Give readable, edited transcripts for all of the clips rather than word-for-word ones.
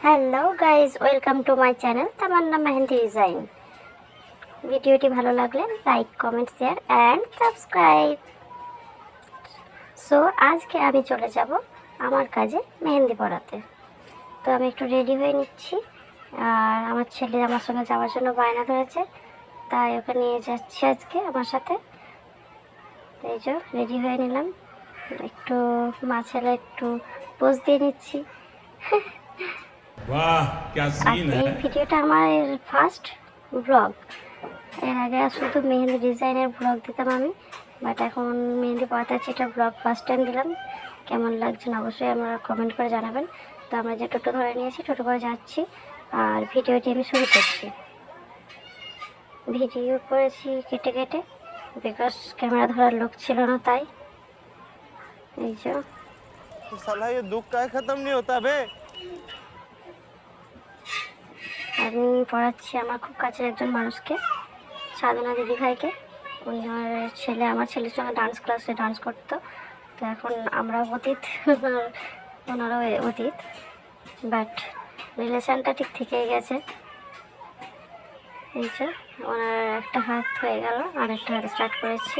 Hello guys, welcome to my channel Tamanna mehendi design. ভিডিওটি ভালো লাগলে like, comment, share and subscribe. So আজকে আমি চলে যাব আমার কাজে মেহেন্দি পরাতে। তো আমি একটু রেডি হয়ে নিচ্ছি, আর আমার ছেলে আমার সঙ্গে যাওয়ার জন্য বায়না ধরেছে, তাই ওকে নিয়ে যাচ্ছি আজকে আমার সাথে। এই যে রেডি হয়ে নিলাম, একটু মা ছেলে একটু পোজ দিয়ে নিচ্ছি। वाह क्या सीन है। এই ভিডিওটা আমার ফার্স্ট ব্লগ। এর আগে শুধু মেহেন্দি ডিজাইনের ব্লগ দিতাম আমি, বাট এখন মেহেন্দি পড়াতে আছি, এটা ব্লগ ফার্স্ট টাইম দিলাম। কেমন লাগছে অবশ্যই আপনারা কমেন্ট করে জানাবেন। তো আমরা যে টোটো ধরে নিয়েছি, টোটো করে যাচ্ছি, আর ভিডিওটি আমি শুরু করছি। ভিডিও করেছি কেটে কেটে, বিকজ ক্যামেরা ধরার লোক ছিল না, তাই। এই যে साला ये दुख का खत्म नहीं होता बे। আমি পড়াচ্ছি আমার খুব কাছের একজন মানুষকে, সাধনা দিদি ভাইকে। উনি আমার ছেলের সঙ্গে ডান্স ক্লাসে ডান্স করতো। তো এখন আমরাও অতীত, ওনারাও অতীত, বাট রিলেশানটা ঠিক থেকেই গেছে। এই যে ওনার একটা হাত হয়ে গেল, আর একটা হাত স্টার্ট করেছি,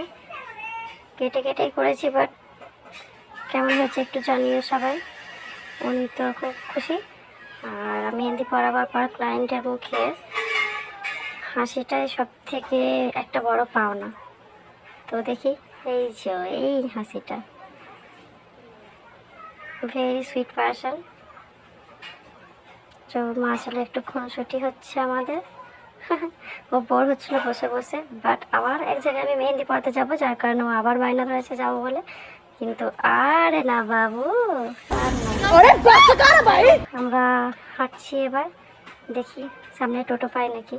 কেটে কেটেই করেছি, বাট কেমন হয়েছে একটু জানিও সবাই। উনি তো খুব খুশি, আর মেহেন্দি পরাবার পর ক্লায়েন্টের মুখে হাসিটাই সব থেকে একটা বড় পাওনা। তো দেখি, এই যে এই হাসিটা, ভেরি সুইট পার্সন। তো মা আসলে একটু খুনসুটি হচ্ছে আমাদের। ও বোর হচ্ছিল বসে বসে, বাট আবার এক জায়গায় আমি মেহেন্দি পড়াতে যাবো, যার কারণে ও আবার বায়না ধরেছে যাবো বলে। কিন্তু আরে না বাবু, আর না। আমরা হাঁটছি এবার, দেখি সামনে টোটো পাই নাকি।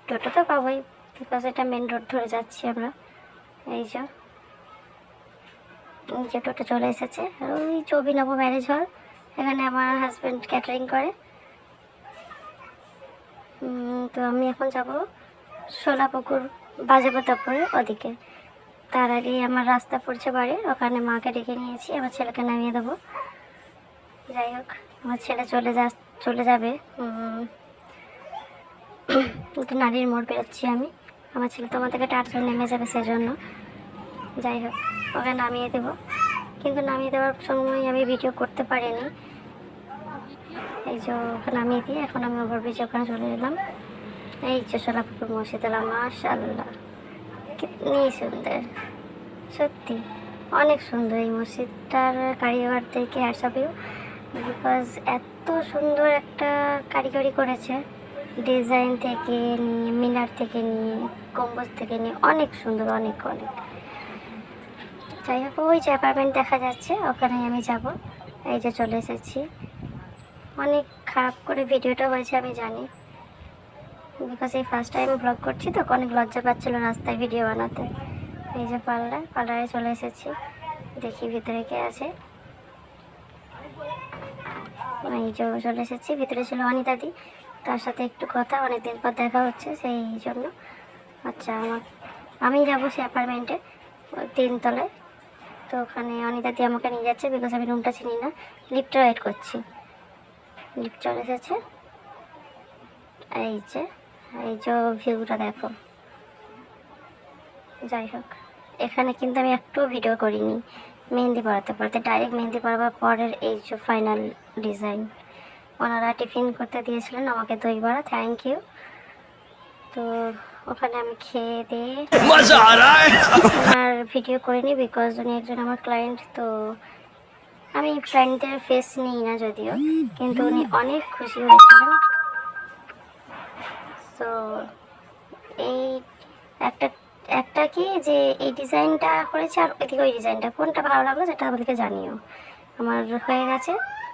টোটো তো পাবোই, বিকজ এটা মেন রোড ধরে যাচ্ছি আমরা। এই যে টোটো চলে এসেছে, ওই যে অভিনব ম্যারেজ হল, এখানে আমার হাজব্যান্ড ক্যাটারিং করে। তো আমি এখন যাব সোলাপুকুর বাজেপ্রতাপপুরের ওদিকে। তার আগে আমার রাস্তা পড়ছে বাড়ির, ওখানে মাকে ডেকে নিয়েছি, আমার ছেলেকে নামিয়ে দেবো। যাই হোক, আমার ছেলে চলে যাবে একটু নারীর মোড় বেরোচ্ছি আমি। আমার ছেলে তোমার থেকে টাটকা নেমে যাবে, সেজন্য যাই হোক ওকে নামিয়ে দেবো। কিন্তু নামিয়ে দেওয়ার সময় আমি ভিডিও করতে পারিনি। এই যে ওকে নামিয়ে দিয়ে এখন আমি ওভারব্রিজে ওখানে চলে এলাম। এই যে সোলাপুর মসজিদ এলাম, মাশাআল্লাহ কিতনি সুন্দর, সত্যি অনেক সুন্দর এই মসজিদটার কারিগর থেকে অ্যাডসাবিও, বিকজ এত সুন্দর একটা কারিগরি করেছে, ডিজাইন থেকে নিয়ে, মিনার থেকে নিয়ে, গম্বুজ থেকে নিয়ে, অনেক সুন্দর, অনেক অনেক। যাই হোক, ওই যে অ্যাপার্টমেন্ট দেখা যাচ্ছে, ওখানে আমি যাব। এই যে চলে এসেছি। অনেক খারাপ করে ভিডিওটা হয়েছে আমি জানি, বিকজ এই ফার্স্ট টাইম ব্লগ করছি, তো অনেক লজ্জা পাচ্ছিল রাস্তায় ভিডিও বানাতে। এই যে পার্লারে চলে এসেছি, দেখি ভিতরে কে আছে। এই যে চলে এসেছি, ভিতরে ছিল অনিতাদি, তার সাথে একটু কথা, অনেকদিন পর দেখা হচ্ছে সেই জন্য। আচ্ছা, আমি যাবো সে অ্যাপার্টমেন্টে 3 তলায়। তো ওখানে অনিতাদি আমাকে নিয়ে যাচ্ছে, বিকজ আমি রুমটা চিনি না, লিফটে ওয়েট করছি। লিফট চলে এসেছে। এই যে ভিউটা দেখো। যাই হোক, এখানে কিন্তু আমি একটু ভিডিও করিনি, মেহেন্দি পড়াতে ডাইরেক্ট মেহেন্দি পড়াবার পরের এই যে ফাইনাল ডিজাইন। ওনারা টিফিন করতে দিয়েছিলেন আমাকে দই বড়া, থ্যাংক ইউ। তো ওখানে আমি খেয়ে দিয়ে আর ভিডিও করিনি, বিকজ উনি একজন আমার ক্লায়েন্ট। তো আমি ক্লায়েন্টের ফেস নিই না যদিও, কিন্তু উনি অনেক খুশি হয়েছিলেন। তো এই একটা কি যে এই ডিজাইনটা করেছে, আর এদিকে ওই ডিজাইনটা, কোনটা ভালো লাগলো সেটা আমাদেরকে জানিও। আমার হয়ে গেছে,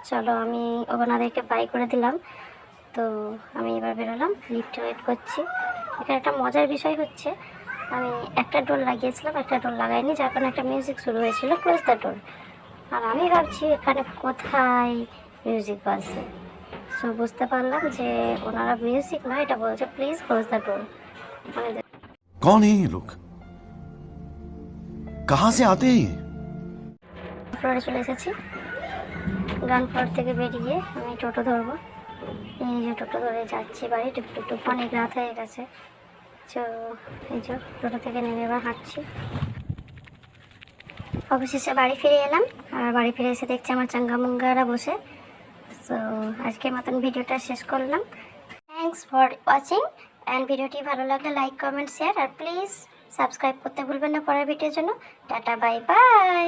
চলো আমি ওনাদেরকে বাই করে দিলাম। তো আমি এবার বেরোলাম, লিফটে ওয়েট করছি। এখানে একটা মজার বিষয় হচ্ছে, আমি একটা ডোর লাগিয়েছিলাম, একটা ডোর লাগাইনি, যার কারণে একটা মিউজিক শুরু হয়েছিল, ক্লোজ দ্য ডোর। আর আমি ভাবছি এখানে কোথায় মিউজিক বাজছে। সো বুঝতে পারলাম যে ওনারা মিউজিক নয়, এটা বলছে প্লিজ ক্লোজ দ্য ডোর। মানে कौन है ये लोग, कहां से आते हैं ये? ফ্লোরে চলে এসেছি। গ্রাউন্ড ফ্লোর থেকে বেরিয়ে আমি টোটো ধরবো, এই যে টোটো ধরে যাচ্ছি বাড়ি, টুকটুক অনেক রাত হয়ে গেছে। তো এই যে টোটো থেকে নেমে এবার হাঁটছি। অবশেষে বাড়ি ফিরে এলাম, আর বাড়ি ফিরে এসে দেখছি আমার চাঙ্গা মুঙ্গারা বসে। তো আজকের মতন ভিডিওটা শেষ করলাম। থ্যাংকস ফর ওয়াচিং, অ্যান্ড ভিডিওটি ভালো লাগলে লাইক কমেন্ট শেয়ার, আর প্লিজ সাবস্ক্রাইব করতে ভুলবেন না পরের ভিডিওর জন্য। Tata bye by.